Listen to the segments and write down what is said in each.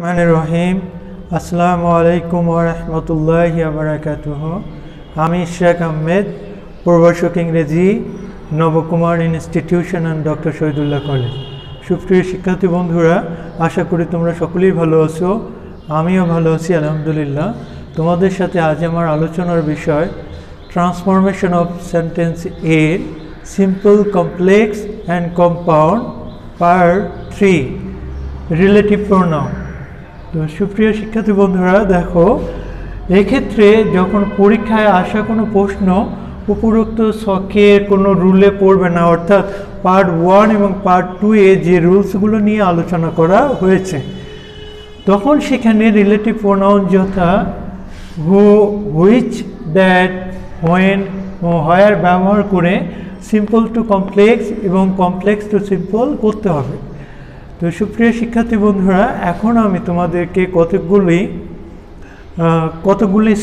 রহিম। আসসালামু আলাইকুম ওয়া রাহমাতুল্লাহি ওয়া বারাকাতুহু। আমি শেখ আহমেদ, প্রভাষক ইংরেজি, Nabakumar institution and doctor Shahidullah college. সুপ্রিয় শিক্ষার্থী বন্ধুরা, আশা করি তোমরা সকলেই ভালো আছো। আমিও ভালো আছি আলহামদুলিল্লাহ। তোমাদের সাথে আজ আমার আলোচনার বিষয় ট্রান্সফরমেশন অফ সেন্টেন্স এর simple, complex and compound part 3, relative pronoun. তো সুপ্রিয় শিক্ষার্থী বন্ধুরা, দেখো এক্ষেত্রে যখন পরীক্ষায় আসা কোনো প্রশ্ন উপরোক্ত ছকের কোনো রুলে পড়বে না, অর্থাৎ পার্ট 1 এবং পার্ট 2-এ যে রুলসগুলো নিয়ে আলোচনা করা হয়েছে, তখন সেখানে রিলেটিভ প্রোনাউন যথা হু, হুইচ, দ্যাট, হোয়েন ও হোয়ার ব্যবহার করে সিম্পল টু কমপ্লেক্স এবং কমপ্লেক্স টু সিম্পল করতে হবে। তো সুপ্রিয় শিক্ষার্থী বন্ধুরা, এখন আমি তোমাদেরকে কতগুলি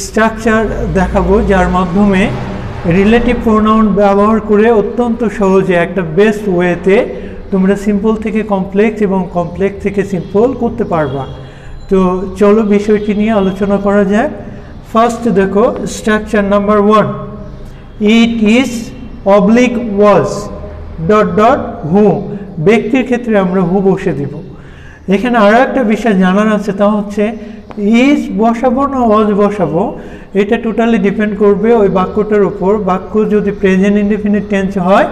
স্ট্রাকচার দেখাবো, যার মাধ্যমে রিলেটিভ প্রোনাউন ব্যবহার করে অত্যন্ত সহজে একটা বেস্ট ওয়েতে তোমরা সিম্পল থেকে কমপ্লেক্স এবং কমপ্লেক্স থেকে সিম্পল করতে পারবা। তো চলো বিষয়টি নিয়ে আলোচনা করা যাক। ফার্স্ট দেখো, structure number 1, it is oblique was dot dot who. ব্যক্তির ক্ষেত্রে আমরা হু বসে দিব। এখানে আরও একটা বিষয় জানার আছে, তা হচ্ছে ইজ বসাবো না ওয়াজ বসাবো, এটা টোটালি ডিপেন্ড করবে ওই বাক্যটার উপর। বাক্য যদি প্রেজেন্ট ইনডেফিনিট টেন্স হয়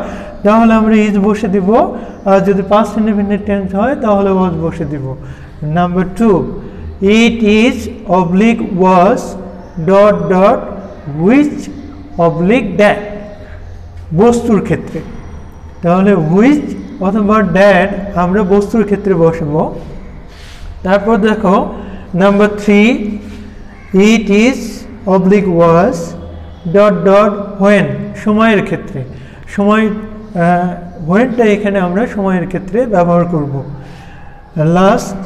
তাহলে আমরা ইজ বসে দিব, আর যদি পাস্ট ইনডেফিনিট টেন্স হয় তাহলে ওয়াজ বসে দিব। Number 2, it is oblique was dot dot which oblique that, বস্তুর ক্ষেত্রে। তাহলে হুইচ অথবা ড্যাট আমরা বস্তুর ক্ষেত্রে বসাবো। তারপর দেখো number 3, it is oblique was dot dot when, সময়ের ক্ষেত্রে। সময় হোয়েনটা এখানে আমরা সময়ের ক্ষেত্রে ব্যবহার করব। Last,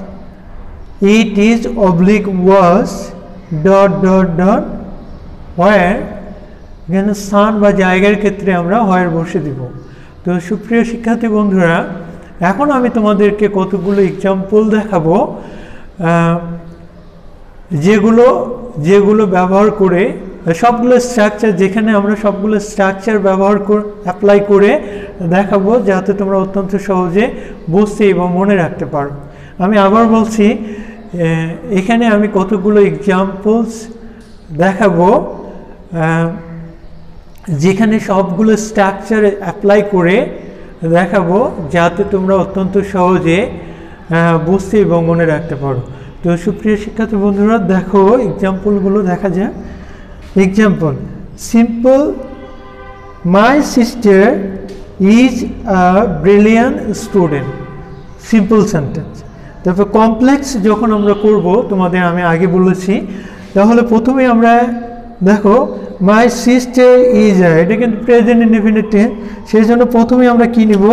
it is oblique was dot dot dot where, এখানে স্থান বা জায়গার ক্ষেত্রে আমরা হোয়ার বসে দিব। তো সুপ্রিয় শিক্ষার্থী বন্ধুরা, এখন আমি তোমাদেরকে কতগুলো এক্সাম্পল দেখাবো, যেগুলো ব্যবহার করে সবগুলো স্ট্রাকচার, যেখানে আমরা সবগুলো স্ট্রাকচার ব্যবহার অ্যাপ্লাই করে দেখাবো, যাতে তোমরা অত্যন্ত সহজে বুঝতে এবং মনে রাখতে পারো। আমি আবার বলছি, এখানে আমি কতগুলো এক্সাম্পলস দেখাবো যেখানে সবগুলো স্ট্রাকচার অ্যাপ্লাই করে দেখাবো, যাতে তোমরা অত্যন্ত সহজে বুঝতে এবং মনে রাখতে পারো। তো সুপ্রিয় শিক্ষার্থী বন্ধুরা, দেখো এক্সাম্পলগুলো দেখা যায়। Example, simple, my sister is a brilliant student, simple sentence. তারপর কমপ্লেক্স যখন আমরা করব, তোমাদের আমি আগে বলেছি, তাহলে প্রথমে আমরা দেখো মাই সিস্টার ইজ, এটা কিন্তু প্রেজেন্ট ইনডেফিনিট টেন্স, সেই জন্য প্রথমে আমরা কি নিব,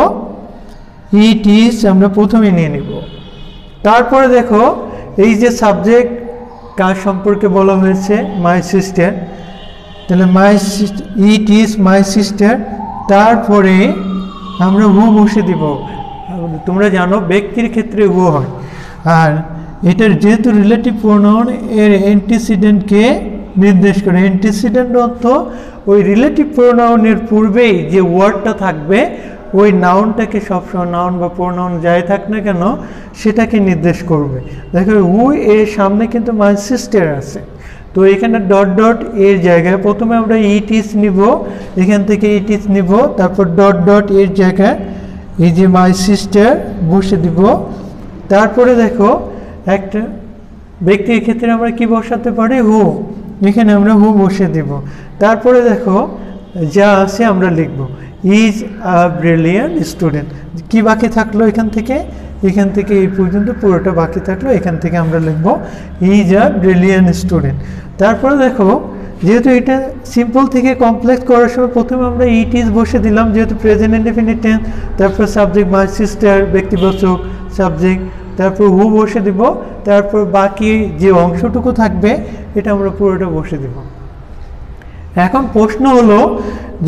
ইট ইজ আমরা প্রথমে নিয়ে নিব। তারপরে দেখো এই যে সাবজেক্ট কার সম্পর্কে বলা হয়েছে, মাই সিস্টার, তাহলে ইট ইজ মাই সিস্টার, তারপরে আমরা হু বসে দিব। তোমরা জানো ব্যক্তির ক্ষেত্রে হু হয়, আর এটার যেহেতু রিলেটিভ প্রোনাউন, এর অ্যান্টিসিডেন্টকে নির্দেশ করে। অ্যান্টিসিডেন্ট অর্থ ওই রিলেটিভ প্রোনাউনের পূর্বেই যে ওয়ার্ডটা থাকবে, ওই নাউনটাকে সবসময়, নাউন বা প্রোনাউন যাই থাক না কেন, সেটাকে নির্দেশ করবে। দেখো হু এর সামনে কিন্তু মাই সিস্টার আছে, তো এখানে ডট ডট এর জায়গায় প্রথমে আমরা ইট ইজ নিব, এখান থেকে ইট ইজ নিব, তারপর ডট ডট এর জায়গায় এই যে মাই সিস্টার বসে দিব। তারপরে দেখো একটা ব্যক্তির ক্ষেত্রে আমরা কি বসাতে পারি, হু, এখানে আমরা হু বসে দিব। তারপরে দেখো যা আছে আমরা লিখব, ইজ আ ব্রিলিয়ান্ট স্টুডেন্ট। কি বাকি থাকলো এখান থেকে এই পর্যন্ত পুরোটা বাকি থাকলো, এখান থেকে আমরা লিখব ইজ আ ব্রিলিয়ান্ট স্টুডেন্ট। তারপরে দেখো যেহেতু এটা সিম্পল থেকে কমপ্লেক্স করার সময় প্রথমে আমরা ইট ইজ বসে দিলাম, যেহেতু প্রেজেন্ট ইনডেফিনিট টেন্স, তারপর সাবজেক্ট মাই সিস্টার, ব্যক্তিবাচক সাবজেক্ট, তারপর হু বসে দিব, তারপর বাকি যে অংশটুকু থাকবে এটা আমরা পুরোটা বসে দিব। এখন প্রশ্ন হলো,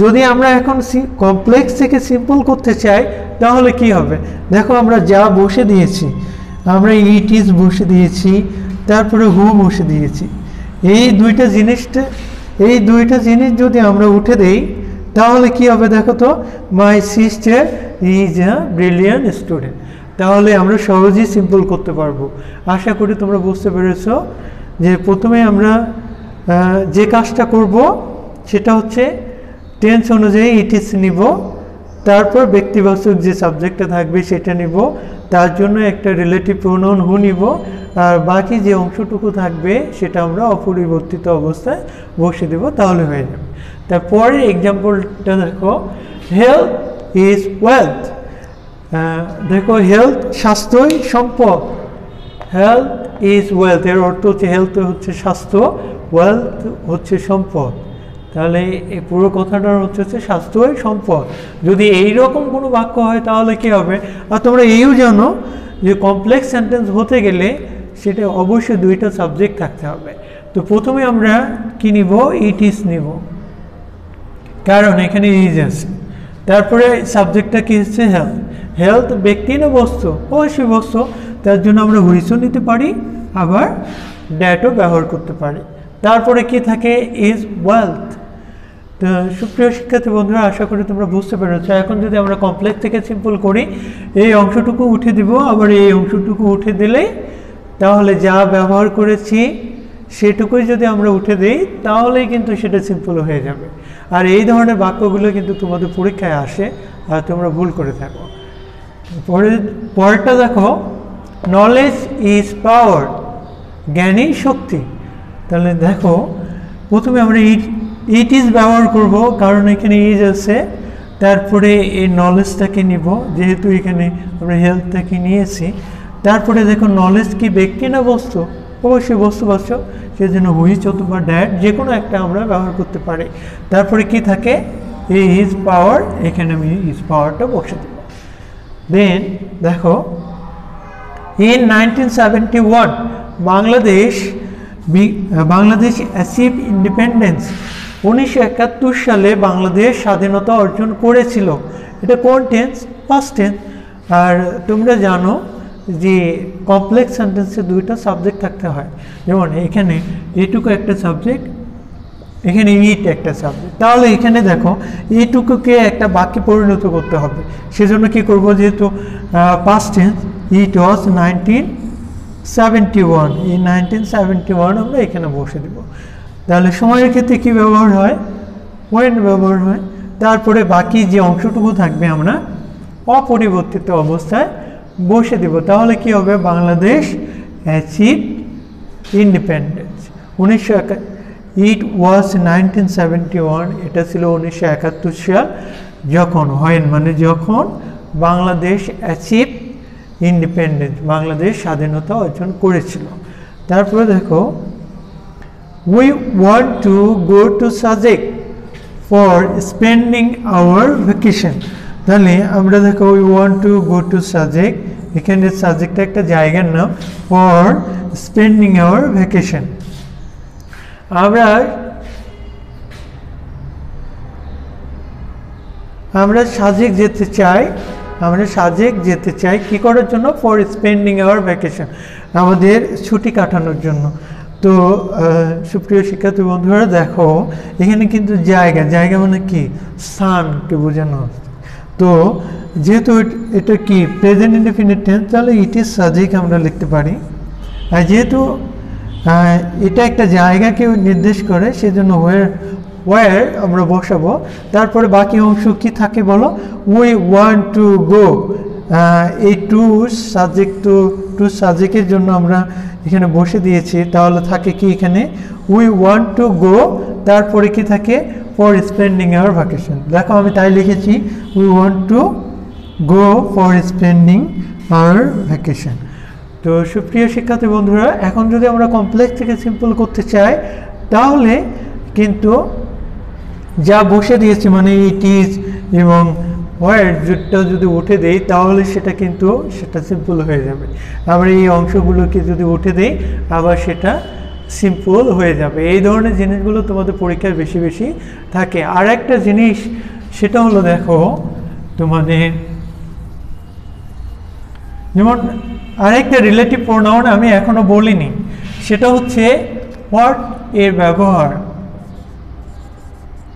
যদি আমরা এখন কমপ্লেক্স থেকে সিম্পল করতে চাই তাহলে কি হবে? দেখো আমরা যা বসে দিয়েছি, আমরা ইট ইজ বসে দিয়েছি, তারপরে হু বসে দিয়েছি। এই দুইটা জিনিস যদি আমরা উঠে দেই তাহলে কি হবে দেখো তো, my sister is a brilliant student. তাহলে আমরা সহজেই সিম্পল করতে পারবো। আশা করি তোমরা বুঝতে পেরেছো যে প্রথমে আমরা যে কাজটা করব সেটা হচ্ছে টেন্স অনুযায়ী ইট ইজ নিব, তারপর ব্যক্তিবাচক যে সাবজেক্টটা থাকবে সেটা নিব, তার জন্য একটা রিলেটিভ প্রোনাউন হু নিব, আর বাকি যে অংশটুকু থাকবে সেটা আমরা অপরিবর্তিত অবস্থায় বসে দেব, তাহলে হয়ে যাবে। তারপরে এক্সাম্পলটা দেখো, হেলথ ইজ ওয়েলথ। দেখো হেলথ স্বাস্থ্যই সম্পদ, হেলথ ইজ ওয়েলথ এর অর্থ হচ্ছে হেলথ হচ্ছে স্বাস্থ্য, ওয়েলথ হচ্ছে সম্পদ। তাহলে এই পুরো কথাটার হচ্ছে স্বাস্থ্যই সম্পদ। যদি এইরকম কোনো বাক্য হয় তাহলে কি হবে? আর তোমরা এইও জানো যে কমপ্লেক্স সেন্টেন্স হতে গেলে সেটা অবশ্যই দুইটা সাবজেক্ট থাকতে হবে। তো প্রথমে আমরা কি নিব? ইট ইজ নিব, কারণ এখানে ইজ আছে। তারপরে সাবজেক্টটা কি হচ্ছে? হেলথ। হেলথ ব্যক্তি না বস্তু? অবশ্যই বস্তু। তার জন্য আমরা হুইসও নিতে পারি, আবার ড্যাটও ব্যবহার করতে পারি। তারপরে কি থাকে? Is wealth. তো সুপ্রিয় শিক্ষার্থী বন্ধুরা, আশা করি তোমরা বুঝতে পেরেছো। এখন যদি আমরা কমপ্লেক্স থেকে সিম্পল করি, এই অংশটুকু উঠে দিব, আবার এই অংশটুকু উঠে দিলেই তাহলে যা ব্যবহার করেছি সেটুকুই যদি আমরা উঠে দিই তাহলেই কিন্তু সেটা সিম্পল হয়ে যাবে। আর এই ধরনের বাক্যগুলো কিন্তু তোমাদের পরীক্ষায় আসে আর তোমরা ভুল করে থাকো। পরেরটা দেখো, নলেজ ইজ পাওয়ার। জ্ঞানই শক্তি। তাহলে দেখো প্রথমে আমরা ইট ইজ ব্যবহার করব, কারণ এখানে ইজ আছে। তারপরে এই নলেজটাকে নিব, যেহেতু এখানে আমরা হেলথটাকে নিয়েছি। তারপরে দেখো নলেজ কি ব্যক্তি না বস্তু? অবশ্যই বস্তুবাচক, সেজন্য হুইচ অথবা ড্যাট যে কোনো একটা আমরা ব্যবহার করতে পারি। তারপরে কি থাকে? এই ইজ পাওয়ার, এখানে আমি ইজ পাওয়ারটা বসে দেব। দেন দেখো, ইন 1971 বাংলাদেশ অ্যাচিভ ইন্ডিপেন্ডেন্স। 1971 সালে বাংলাদেশ স্বাধীনতা অর্জন করেছিল। এটা কোন টেন্স? Past tense. আর তোমরা জানো যে কমপ্লেক্স সেন্টেন্সে দুইটা সাবজেক্ট থাকতে হয়। যেমন এখানে এটুকু একটা সাবজেক্ট, এখানে ইট একটা সাবজেক্ট। তাহলে এখানে দেখো এইটুকুকে একটা বাক্যে পরিণত করতে হবে। সেজন্য কি করব? যেহেতু পাস্ট টেন্স, ইট ওয়াজ 1971, এই 1971 আমরা এখানে বসে দেব। তাহলে সময়ের ক্ষেত্রে কি ব্যবহার হয়? ওয়েন ব্যবহার হয়। তারপরে বাকি যে অংশটুকু থাকবে আমরা অপরিবর্তিত অবস্থায় বসে দেব। তাহলে কি হবে? Bangladesh achieve independence. It was 1971, এটা ছিল 1971 সাল। যখন হয় মানে যখন বাংলাদেশ অ্যাচিভ ইন্ডিপেন্ডেন্স, বাংলাদেশ স্বাধীনতা অর্জন করেছিল। তারপরে দেখো, we want to go to Sajek for spending our vacation. তাহলে আমরা দেখো we want to go to Sajek, এখানে সাজেকটা একটা জায়গার নাম, ফর স্পেন্ডিং আওয়ার ভ্যাকেশন। আমরা সাজেক যেতে চাই, কি করার জন্য? ফর স্পেন্ডিং আওয়ার ভ্যাকেশন, আমাদের ছুটি কাটানোর জন্য। তো সুপ্রিয় শিক্ষার্থী বন্ধুরা দেখো, এখানে কিন্তু জায়গা মানে কি? স্থানকে বোঝানো হচ্ছে। তো যেহেতু এটা কি প্রেজেন্ট ইনডেফিনিট টেন্স, তাহলে ইট ইজ সাজেক আমরা লিখতে পারি। আর যেহেতু এটা একটা জায়গাকে নির্দেশ করে, সেজন্য ওয়ার আমরা বসাবো। তারপরে বাকি অংশ কি থাকে বলো? উই ওয়ান্ট টু গো। এই টু সাবজেক্টের জন্য আমরা এখানে বসে দিয়েছি। তাহলে থাকে কি এখানে? উই ওয়ান্ট টু গো, তারপরে কি থাকে? For spending our vacation. দেখো আমি তাই লিখেছি, we want to go for spending our vacation. তো সুপ্রিয় শিক্ষার্থী বন্ধুরা, এখন যদি আমরা কমপ্লেক্স থেকে সিম্পল করতে চাই তাহলে কিন্তু যা বসে দিয়েছি মানে ইট ইজ এবং ওয়ার্ডটা যদি উঠে দেই তাহলে সেটা সিম্পল হয়ে যাবে। আবার এই অংশগুলোকে যদি উঠে দেই আবার সেটা সিম্পল হয়ে যাবে। এই ধরনের জিনিসগুলো তোমাদের পরীক্ষায় বেশি বেশি থাকে। আর একটা জিনিস সেটা হলো দেখো তোমাদের যেমন আরেকটা রিলেটিভ প্রোনাউন আমি এখনো বলিনি, সেটা হচ্ছে হোয়াট এর ব্যবহার।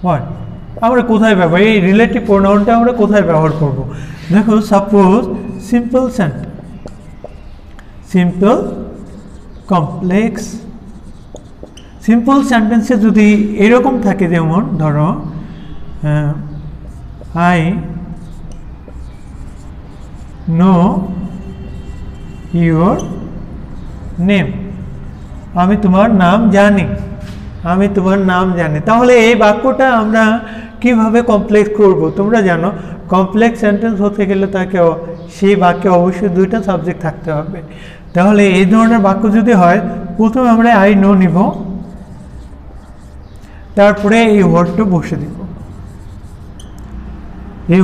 হোয়াট আমরা কোথায় ব্যবহার, এই রিলেটিভ প্রোনাউনটা আমরা কোথায় ব্যবহার করব? দেখো suppose simple sentence, simple, complex. Simple সেন্টেন্সে যদি এরকম থাকে, যেমন ধরো আই নো ইউর নেম, আমি তোমার নাম জানি, আমি তোমার নাম জানি। তাহলে এই বাক্যটা আমরা কিভাবে কমপ্লেক্স করব? তোমরা জানো কমপ্লেক্স সেন্টেন্স হতে গেলে তাকে সেই বাক্যে অবশ্যই দুইটা সাবজেক্ট থাকতে হবে। তাহলে এই ধরনের বাক্য যদি হয়, প্রথমে আমরা আই নো নিব, তারপরে এই ওয়ার্ডটা বসে দিব। এই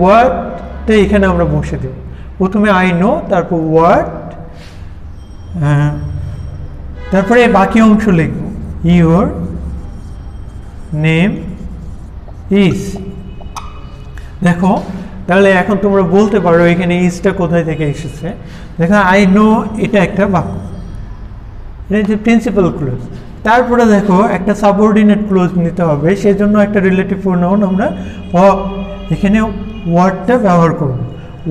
ওয়ার্ডটা এখানে আমরা বসে দেব। প্রথমে আই নো, তারপর ওয়ার্ড, তারপরে বাকি অংশ লিখব ইউর নেম ইজ। দেখো তাহলে এখন তোমরা বলতে পারো এখানে ইজটা কোথায় থেকে এসেছে। দেখো আই নো এটা একটা বাক্য, এটা হচ্ছে প্রিন্সিপাল ক্লোজ। তারপরে দেখো একটা সাবঅর্ডিনেট ক্লোজ নিতে হবে, সেজন্য একটা রিলেটিভ প্রোনাউন আমরা এখানে ওয়ার্ডটা ব্যবহার করব।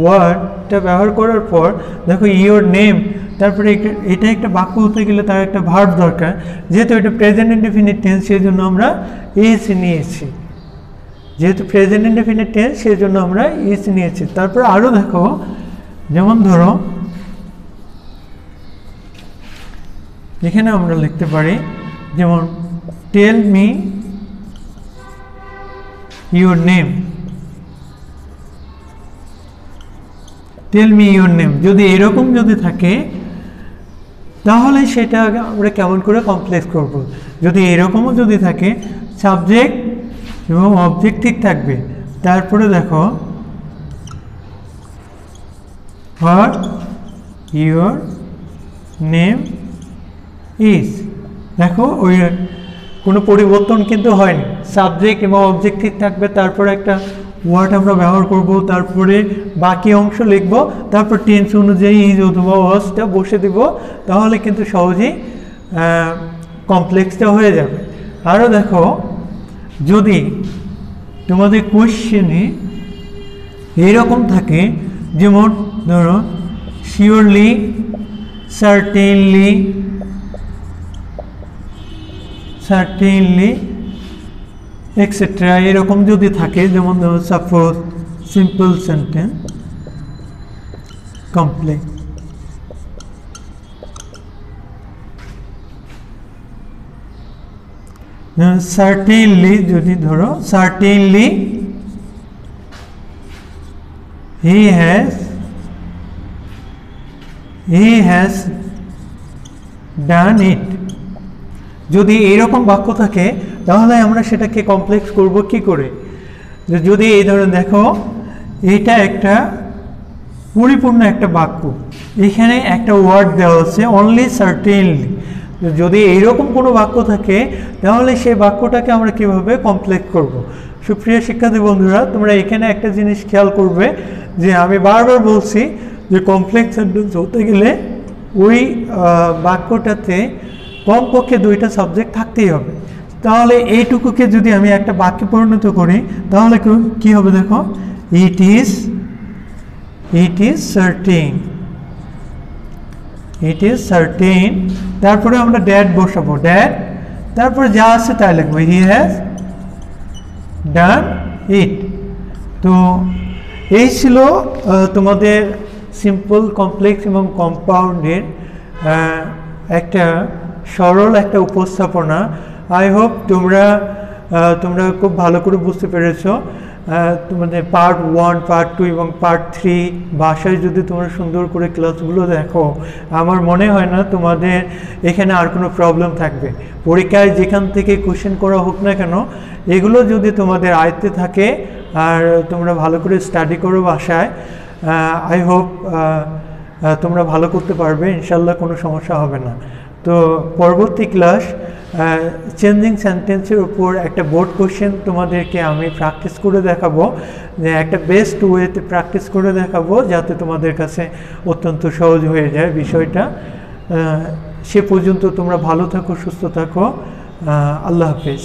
ওয়ার্ডটা ব্যবহার করার পর দেখো ইওর নেম, তারপরে এটা একটা বাক্য হতে গেলে তার একটা ভার্ব দরকার, যেহেতু এটা প্রেজেন্ট ইনডেফিনিট টেন্স সেই জন্য আমরা ইজ নিয়েছি। যেহেতু প্রেজেন্ট ইনডেফিনিট টেন্স সেই জন্য আমরা ইজ নিয়েছি। তারপর আরও দেখো, যেমন ধরো এখানে আমরা লিখতে পারি, যেমন tell me your name, tell me your name. যদি এরকম যদি থাকে তাহলে সেটা আমরা কেমন করে কমপ্লেক্স করব? যদি এরকমও যদি থাকে, সাবজেক্ট এবং অবজেক্ট ঠিক থাকবে। তারপরে দেখো হোয়াট ইউর নেম ইজ। দেখো ওই কোনো পরিবর্তন কিন্তু হয়নি, সাবজেক্ট এবং অবজেক্ট ঠিক থাকবে। তারপরে একটা ওয়ার্ড আমরা ব্যবহার করব, তারপরে বাকি অংশ লিখব, তারপর টেন্স অনুযায়ী ইজ অথবা ওয়াজটা বসে দিব। তাহলে কিন্তু সহজেই কমপ্লেক্সটা হয়ে যাবে। আরও দেখো যদি তোমাদের কোয়েশ্চেনে এইরকম থাকে, যেমন ধরো শিওরলি, সার্টেনলি, সার্টেনলি এক্সেট্রা, এরকম যদি থাকে, যেমন ধরো suppose simple sentence, complex. Certainly যদি ধরো সার্টেনলি হি হ্যাজ ডান ইট। যদি এইরকম বাক্য থাকে তাহলে আমরা সেটাকে কমপ্লেক্স করব কি করে? যদি এই ধরনের দেখো এটা একটা পরিপূর্ণ একটা বাক্য, এখানে একটা ওয়ার্ড দেওয়া আছে অনলি সার্টেনলি। যদি এইরকম কোনো বাক্য থাকে তাহলে সেই বাক্যটাকে আমরা কিভাবে কমপ্লেক্স করব? সুপ্রিয় শিক্ষার্থী বন্ধুরা, তোমরা এখানে একটা জিনিস খেয়াল করবে যে আমি বারবার বলছি যে কমপ্লেক্স সেন্টেন্স হতে গেলে ওই বাক্যটাতে কমপক্ষে দুইটা সাবজেক্ট থাকতেই হবে। তাহলে এইটুকুকে যদি আমি একটা বাক্যে পরিণত করি তাহলে কি হবে? দেখো it is certain, it is certain. তারপরে আমরা ড্যাড বসাবো, ড্যাড, তারপরে যা আছে তাই লিখবো হি হ্যাজ ডান ইট। তো এই ছিল তোমাদের সিম্পল, কমপ্লেক্স এবং কম্পাউন্ডের একটা সরল একটা উপস্থাপনা। আই হোপ তোমরা খুব ভালো করে বুঝতে পেরেছো। তোমাদের পার্ট 1, পার্ট 2 এবং পার্ট 3 ভাষায় যদি তোমরা সুন্দর করে ক্লাসগুলো দেখো, আমার মনে হয় না তোমাদের এখানে আর কোনো প্রবলেম থাকবে। পরীক্ষায় যেখান থেকে কোশ্চেন করা হোক না কেন, এগুলো যদি তোমাদের আয়ত্তে থাকে আর তোমরা ভালো করে স্টাডি করো ভাষায়, আই হোপ তোমরা ভালো করতে পারবে, ইনশাল্লাহ কোনো সমস্যা হবে না। তো পরবর্তী ক্লাস চেঞ্জিং সেন্টেন্সের উপর একটা বোর্ড কোশ্চেন তোমাদেরকে আমি প্র্যাকটিস করে দেখাবো, একটা বেস্ট ওয়েতে প্র্যাকটিস করে দেখাবো যাতে তোমাদের কাছে অত্যন্ত সহজ হয়ে যায় বিষয়টা। সে পর্যন্ত তোমরা ভালো থাকো, সুস্থ থাকো। আল্লাহ হাফেজ।